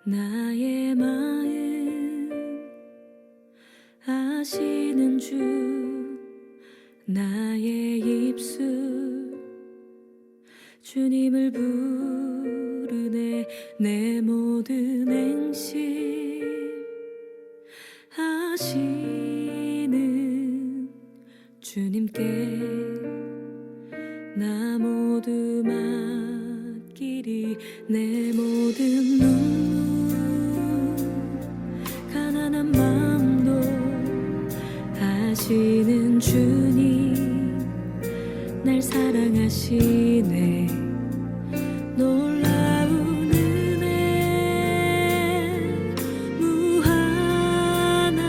나의 마음 아시는 주, 나의 입술 주님을 부르네. 내 모든 행실 아시는 주님께 나 모두 맡기리. 내 모든 눈물 가난한 마음도 아시는 주님 날 사랑하시네. 놀라운 은혜 무한한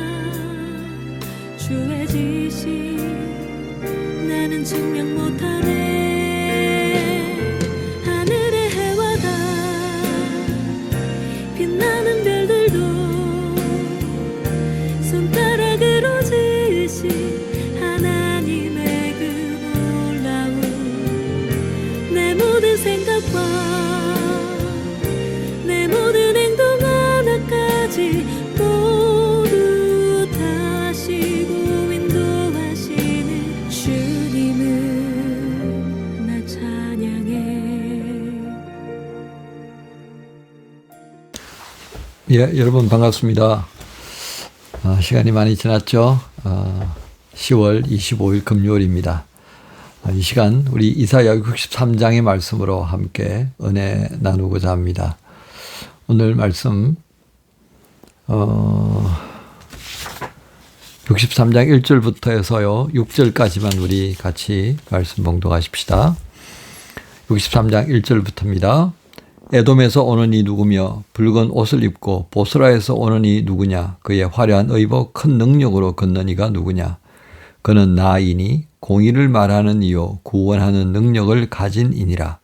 주의 지시 나는 증명 못하네. 하늘의 해와 달 빛나는 별들도 손가락으로 지으신 하나님의 그 놀라운 내 모든 생각과 내 모든 행동 하나까지 모두 다시고 인도하시는 주님을 나 찬양해. 예, 여러분 반갑습니다. 시간이 많이 지났죠. 10월 25일 금요일입니다. 이 시간 우리 이사야 63장의 말씀으로 함께 은혜 나누고자 합니다. 오늘 말씀 63장 1절부터 해서요 6절까지만 우리 같이 말씀 봉독하십시다. 63장 1절부터입니다. 에돔에서 오는 이 누구며 붉은 옷을 입고 보스라에서 오는 이 누구냐. 그의 화려한 의복 큰 능력으로 걷는 이가 누구냐. 그는 나이니 공의를 말하는 이요 구원하는 능력을 가진 이니라.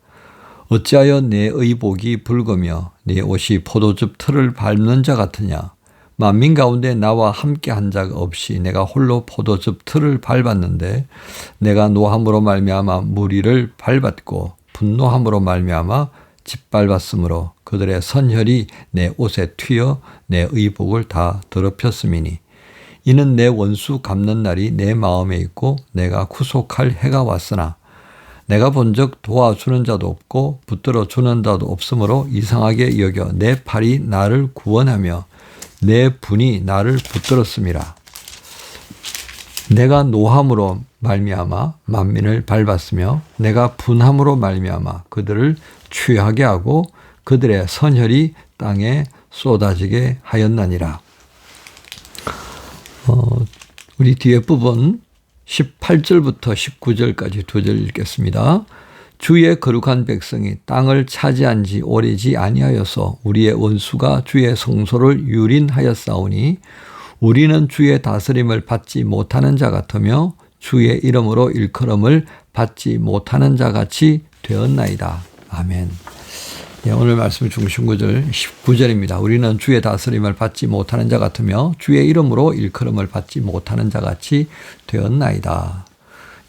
어찌하여 내 의복이 붉으며 네 옷이 포도즙 틀을 밟는 자 같으냐. 만민 가운데 나와 함께 한 자가 없이 내가 홀로 포도즙 틀을 밟았는데 내가 노함으로 말미암아 무리를 밟았고 분노함으로 말미암아 짓밟았으므로 그들의 선혈이 내 옷에 튀어 내 의복을 다 더럽혔음이니 이는 내 원수 갚는 날이 내 마음에 있고 내가 구속할 해가 왔으나 내가 본즉 도와주는 자도 없고 붙들어 주는 자도 없으므로 이상하게 여겨 내 팔이 나를 구원하며 내 분이 나를 붙들었음이라. 내가 노함으로 말미암아 만민을 밟았으며 내가 분함으로 말미암아 그들을 취하게 하고 그들의 선혈이 땅에 쏟아지게 하였나니라. 우리 뒤에 부분 18절부터 19절까지 두 절 읽겠습니다. 주의 거룩한 백성이 땅을 차지한 지 오래지 아니하여서 우리의 원수가 주의 성소를 유린하였사오니 우리는 주의 다스림을 받지 못하는 자 같으며 주의 이름으로 일컬음을 받지 못하는 자 같이 되었나이다. 아멘. 예, 오늘 말씀 중심 구절 19절입니다. 우리는 주의 다스림을 받지 못하는 자 같으며 주의 이름으로 일컬음을 받지 못하는 자 같이 되었나이다.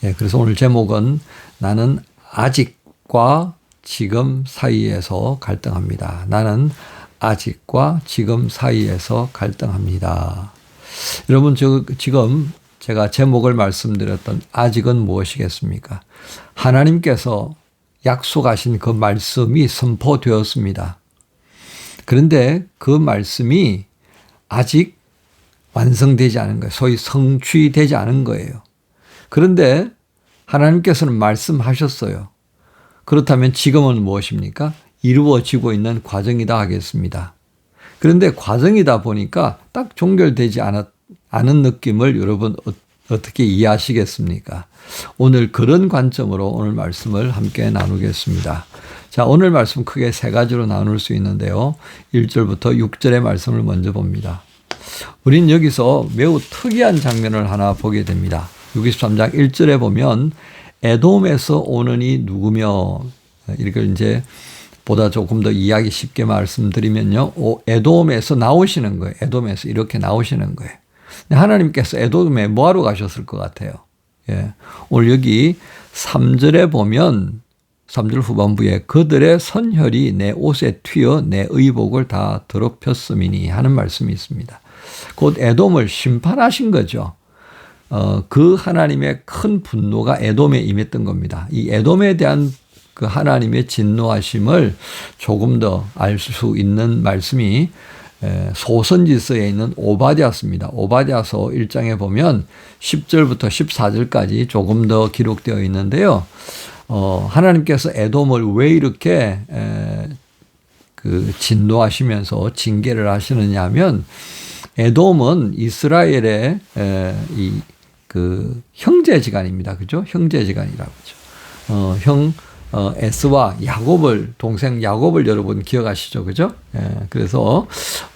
예, 그래서 오늘 제목은 나는 아직과 지금 사이에서 갈등합니다. 나는 아직과 지금 사이에서 갈등합니다. 여러분, 지금 제가 제목을 말씀드렸던 아직은 무엇이겠습니까? 하나님께서 약속하신 그 말씀이 선포되었습니다. 그런데 그 말씀이 아직 완성되지 않은 거예요. 소위 성취되지 않은 거예요. 그런데 하나님께서는 말씀하셨어요. 그렇다면 지금은 무엇입니까? 이루어지고 있는 과정이다 하겠습니다. 그런데 과정이다 보니까 딱 종결되지 않은 느낌을 여러분 어떻게 이해하시겠습니까? 오늘 그런 관점으로 오늘 말씀을 함께 나누겠습니다. 자, 오늘 말씀 크게 세 가지로 나눌 수 있는데요. 1절부터 6절의 말씀을 먼저 봅니다. 우린 여기서 매우 특이한 장면을 하나 보게 됩니다. 63장 1절에 보면 에돔에서 오는 이 누구며, 이렇게 이제 보다 조금 더 이해하기 쉽게 말씀드리면요. 에돔에서 나오시는 거예요. 에돔에서 이렇게 나오시는 거예요. 하나님께서 에돔에 뭐하러 가셨을 것 같아요? 예. 오늘 여기 3절에 보면 3절 후반부에 그들의 선혈이 내 옷에 튀어 내 의복을 다 더럽혔음이니 하는 말씀이 있습니다. 곧 에돔을 심판하신 거죠. 그 하나님의 큰 분노가 에돔에 임했던 겁니다. 이 에돔에 대한 그 하나님의 진노하심을 조금 더 알 수 있는 말씀이 소선지서에 있는 오바댜서입니다. 오바댜서 1장에 보면 10절부터 14절까지 조금 더 기록되어 있는데요. 하나님께서 에돔을 왜 이렇게 그 진노하시면서 징계를 하시느냐 하면 에돔은 이스라엘의 그 형제지간입니다. 그죠? 형제지간이라고 하죠. 에스와 야곱을, 동생 야곱을 여러분 기억하시죠? 그죠? 그래서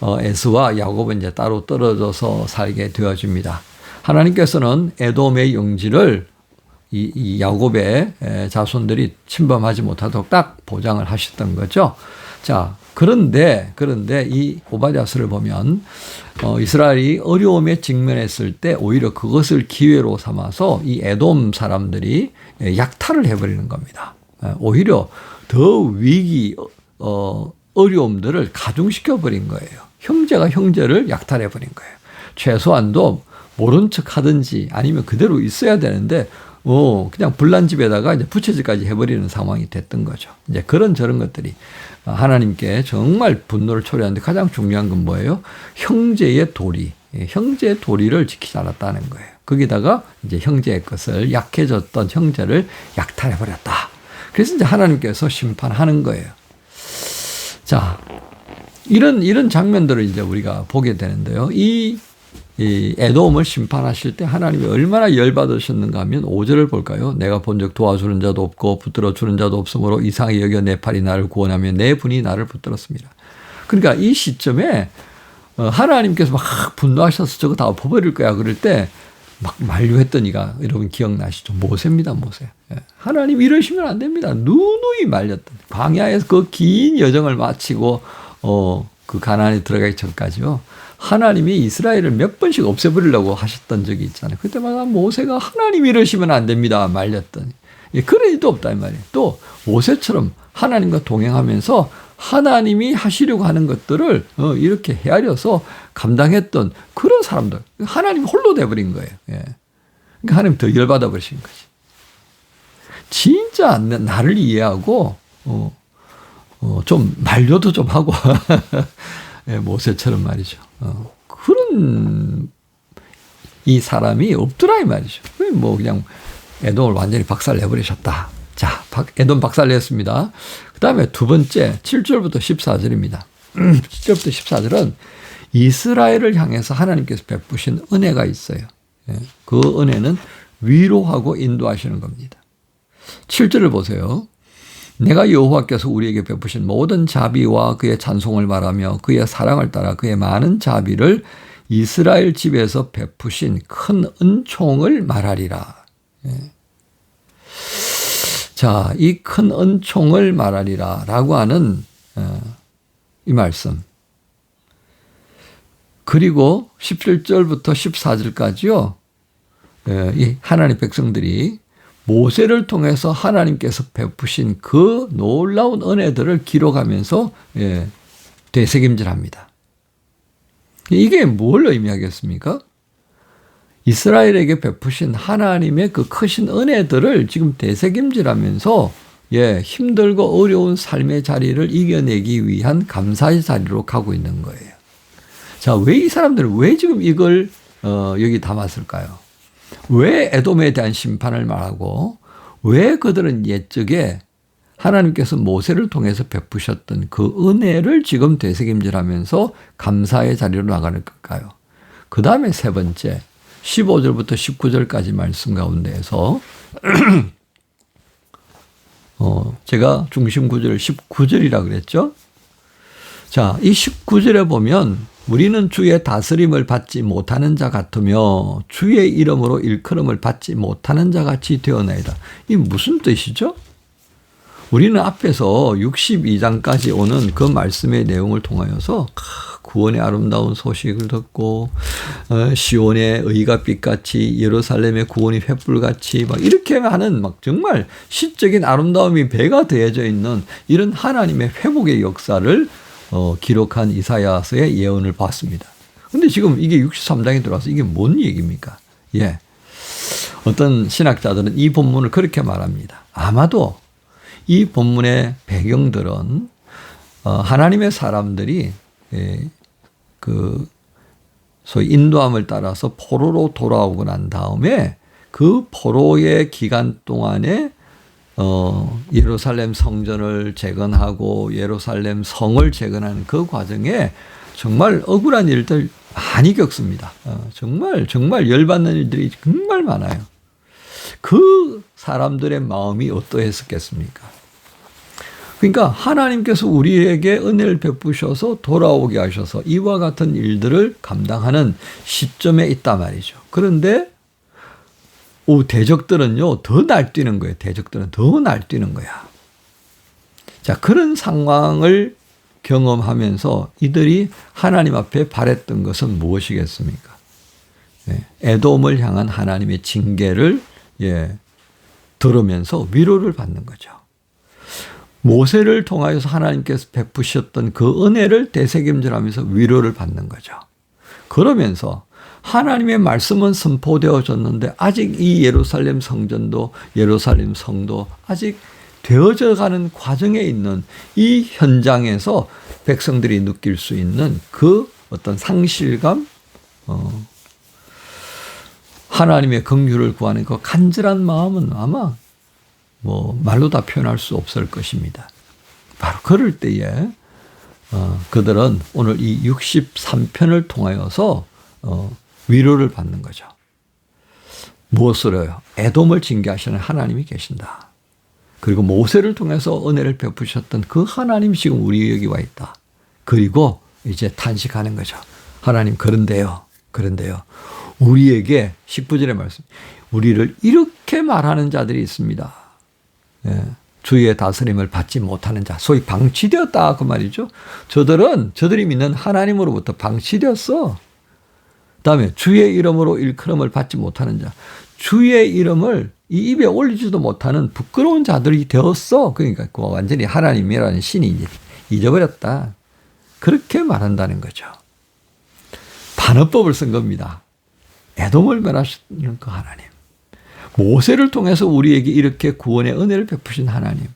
에스와 야곱은 이제 따로 떨어져서 살게 되어집니다. 하나님께서는 에돔의 영지를 이 야곱의 자손들이 침범하지 못하도록 딱 보장을 하셨던 거죠. 자, 그런데 이 오바댜서를 보면 이스라엘이 어려움에 직면했을 때 오히려 그것을 기회로 삼아서 이 에돔 사람들이 약탈을 해버리는 겁니다. 오히려 더 위기, 어려움들을 가중시켜 버린 거예요. 형제가 형제를 약탈해 버린 거예요. 최소한도 모른 척 하든지 아니면 그대로 있어야 되는데 그냥 불난 집에다가 이제 부채질까지 해버리는 상황이 됐던 거죠. 이제 저런 것들이 하나님께 정말 분노를 초래하는데 가장 중요한 건 뭐예요? 형제의 도리, 형제의 도리를 지키지 않았다는 거예요. 거기다가 이제 형제의 것을 약해졌던 형제를 약탈해 버렸다. 그래서 이제 하나님께서 심판하는 거예요. 자, 이런 장면들을 이제 우리가 보게 되는데요. 이 에돔을 심판하실 때 하나님이 얼마나 열받으셨는가 하면 5절을 볼까요? 내가 본즉 도와주는 자도 없고 붙들어 주는 자도 없으므로 이상히 여겨 내 팔이 나를 구원하며 내 분이 나를 붙들었습니다. 그러니까 이 시점에 하나님께서 막 분노하셔서 저거 다 엎어버릴 거야 그럴 때 막 만류했던 이가 여러분 기억나시죠? 모세입니다. 모세. 하나님 이러시면 안 됩니다. 누누이 말렸던 광야에서 그 긴 여정을 마치고 그 가나안에 들어가기 전까지요. 하나님이 이스라엘을 몇 번씩 없애버리려고 하셨던 적이 있잖아요. 그때마다 모세가 하나님 이러시면 안 됩니다. 말렸더니. 그런 일도 없다 이 말이에요. 또 모세처럼 하나님과 동행하면서 하나님이 하시려고 하는 것들을 이렇게 헤아려서 감당했던 그런 사람들. 하나님이 홀로 돼버린 거예요. 그러니까 하나님 더 열받아 버리신 거지. 진짜 나를 이해하고 좀 만류도 좀 하고 모세처럼 말이죠. 그런 이 사람이 없더라 이 말이죠. 뭐 그냥 에돔을 완전히 박살내버리셨다. 자, 에돔 박살냈습니다. 그 다음에 두 번째 7절부터 14절입니다. 7절부터 14절은 이스라엘을 향해서 하나님께서 베푸신 은혜가 있어요. 그 은혜는 위로하고 인도하시는 겁니다. 7절을 보세요. 내가 여호와께서 우리에게 베푸신 모든 자비와 그의 찬송을 말하며 그의 사랑을 따라 그의 많은 자비를 이스라엘 집에서 베푸신 큰 은총을 말하리라. 자, 이 큰 은총을 말하리라 라고 하는 이 말씀. 그리고 17절부터 14절까지요. 이 하나님 백성들이 모세를 통해서 하나님께서 베푸신 그 놀라운 은혜들을 기록하면서 되새김질합니다. 이게 뭘 의미하겠습니까? 이스라엘에게 베푸신 하나님의 그 크신 은혜들을 지금 되새김질하면서 힘들고 어려운 삶의 자리를 이겨내기 위한 감사의 자리로 가고 있는 거예요. 자, 왜 이 사람들은 왜 지금 이걸 여기 담았을까요? 왜 에돔에 대한 심판을 말하고 왜 그들은 옛적에 하나님께서 모세를 통해서 베푸셨던 그 은혜를 지금 되새김질하면서 감사의 자리로 나가는 걸까요? 그 다음에 세 번째 15절부터 19절까지 말씀 가운데에서 제가 중심 구절을 19절이라 그랬죠. 자, 이 19절에 보면 우리는 주의 다스림을 받지 못하는 자 같으며 주의 이름으로 일컬음을 받지 못하는 자 같이 되어나이다. 이게 무슨 뜻이죠? 우리는 앞에서 62장까지 오는 그 말씀의 내용을 통하여서 구원의 아름다운 소식을 듣고 시온의 의가 빛같이 예루살렘의 구원이 횃불같이 막 이렇게 하는 막 정말 시적인 아름다움이 배가 되어져 있는 이런 하나님의 회복의 역사를 기록한 이사야서의 예언을 봤습니다. 근데 지금 이게 63장에 들어와서 이게 뭔 얘기입니까? 예. 어떤 신학자들은 이 본문을 그렇게 말합니다. 아마도 이 본문의 배경들은 하나님의 사람들이 그 소위 인도함을 따라서 포로로 돌아오고 난 다음에 그 포로의 기간 동안에 예루살렘 성전을 재건하고 예루살렘 성을 재건하는 그 과정에 정말 억울한 일들 많이 겪습니다. 정말 열받는 일들이 정말 많아요. 그 사람들의 마음이 어떠했었겠습니까? 그러니까 하나님께서 우리에게 은혜를 베푸셔서 돌아오게 하셔서 이와 같은 일들을 감당하는 시점에 있단 말이죠. 그런데 대적들은요 더 날뛰는 거예요. 대적들은 더 날뛰는 거야. 자, 그런 상황을 경험하면서 이들이 하나님 앞에 바랬던 것은 무엇이겠습니까? 에돔을 향한 하나님의 징계를 들으면서 위로를 받는 거죠. 모세를 통하여서 하나님께서 베푸셨던 그 은혜를 되새김질하면서 위로를 받는 거죠. 그러면서 하나님의 말씀은 선포되어졌는데 아직 이 예루살렘 성전도 예루살렘 성도 아직 되어져 가는 과정에 있는 이 현장에서 백성들이 느낄 수 있는 그 어떤 상실감, 하나님의 긍휼을 구하는 그 간절한 마음은 아마 말로 다 표현할 수 없을 것입니다. 바로 그럴 때에 그들은 오늘 이 63편을 통하여서 위로를 받는 거죠. 무엇으로요? 에돔을 징계하시는 하나님이 계신다. 그리고 모세를 통해서 은혜를 베푸셨던 그 하나님이 지금 우리 여기 와 있다. 그리고 이제 탄식하는 거죠. 하나님 그런데요. 우리에게 19절의 말씀. 우리를 이렇게 말하는 자들이 있습니다. 주의 다스림을 받지 못하는 자. 소위 방치되었다 그 말이죠. 저들이 믿는 하나님으로부터 방치되었어. 그다음에 주의 이름으로 일컬음을 받지 못하는 자. 주의 이름을 이 입에 올리지도 못하는 부끄러운 자들이 되었어. 그러니까 완전히 하나님이라는 신이 잊어버렸다. 그렇게 말한다는 거죠. 반어법을 쓴 겁니다. 에돔을 멸하시는 그 하나님. 모세를 통해서 우리에게 이렇게 구원의 은혜를 베푸신 하나님.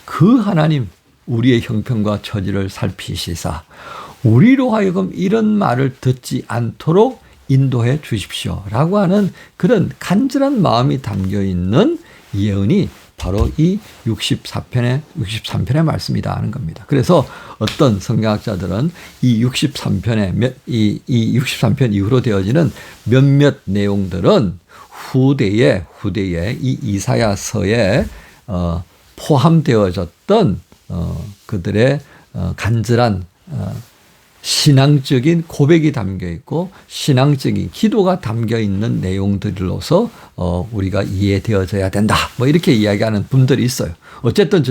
그 하나님 우리의 형편과 처지를 살피시사 우리로 하여금 이런 말을 듣지 않도록 인도해 주십시오라고 하는 그런 간절한 마음이 담겨있는 예언이 바로 이 63편의 말씀이다 하는 겁니다. 그래서 어떤 성경학자들은 이 63편의 이 63편 이후로 되어지는 몇몇 내용들은 후대에 이 이사야서에 포함되어졌던 그들의 간절한 신앙적인 고백이 담겨 있고 신앙적인 기도가 담겨 있는 내용들로서 우리가 이해되어져야 된다. 이렇게 이야기하는 분들이 있어요. 어쨌든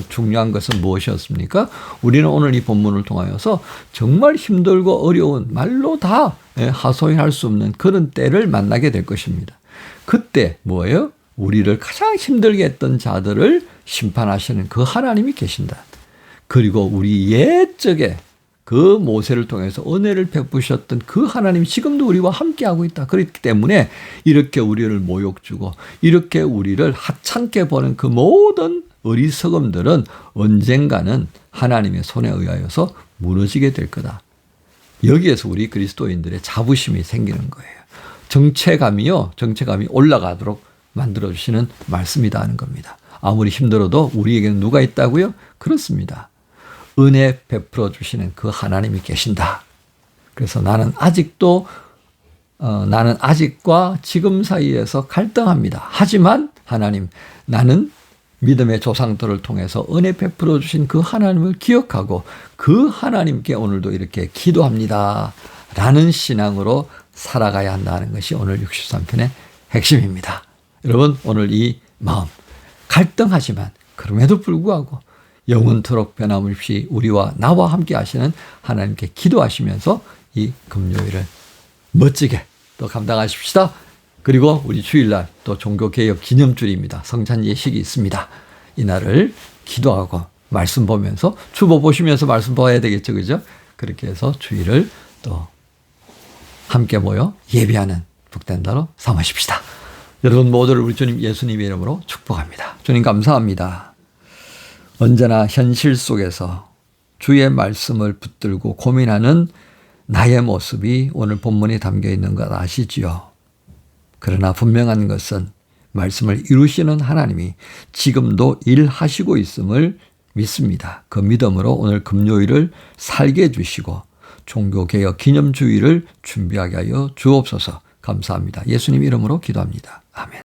중요한 것은 무엇이었습니까? 우리는 오늘 이 본문을 통하여서 정말 힘들고 어려운 말로 다 하소연할 수 없는 그런 때를 만나게 될 것입니다. 그때 뭐예요? 우리를 가장 힘들게 했던 자들을 심판하시는 그 하나님이 계신다. 그리고 우리 옛적에 그 모세를 통해서 은혜를 베푸셨던 그 하나님이 지금도 우리와 함께하고 있다. 그렇기 때문에 이렇게 우리를 모욕 주고 이렇게 우리를 하찮게 보는 그 모든 어리석음들은 언젠가는 하나님의 손에 의하여서 무너지게 될 거다. 여기에서 우리 그리스도인들의 자부심이 생기는 거예요. 정체감이 올라가도록 만들어주시는 말씀이다 하는 겁니다. 아무리 힘들어도 우리에게는 누가 있다고요? 그렇습니다. 은혜 베풀어 주시는 그 하나님이 계신다. 그래서 나는 아직과 지금 사이에서 갈등합니다. 하지만 하나님, 나는 믿음의 조상들을 통해서 은혜 베풀어 주신 그 하나님을 기억하고 그 하나님께 오늘도 이렇게 기도합니다. 라는 신앙으로 살아가야 한다는 것이 오늘 63편의 핵심입니다. 여러분, 오늘 이 마음 갈등하지만 그럼에도 불구하고 영원토록 변함없이 우리와 나와 함께 하시는 하나님께 기도하시면서 이 금요일을 멋지게 또 감당하십시다. 그리고 우리 주일날 또 종교개혁 기념주일입니다. 성찬 예식이 있습니다. 이날을 기도하고 말씀 보면서 주보 보시면서 말씀 봐야 되겠죠. 그죠? 그렇게 해서 주일을 또 함께 모여 예배하는 복된 날로 삼으십시다. 여러분 모두를 우리 주님 예수님의 이름으로 축복합니다. 주님 감사합니다. 언제나 현실 속에서 주의 말씀을 붙들고 고민하는 나의 모습이 오늘 본문에 담겨 있는 것 아시지요? 그러나 분명한 것은 말씀을 이루시는 하나님이 지금도 일하시고 있음을 믿습니다. 그 믿음으로 오늘 금요일을 살게 해주시고 종교개혁 기념주일을 준비하게 하여 주옵소서. 감사합니다. 예수님 이름으로 기도합니다. 아멘.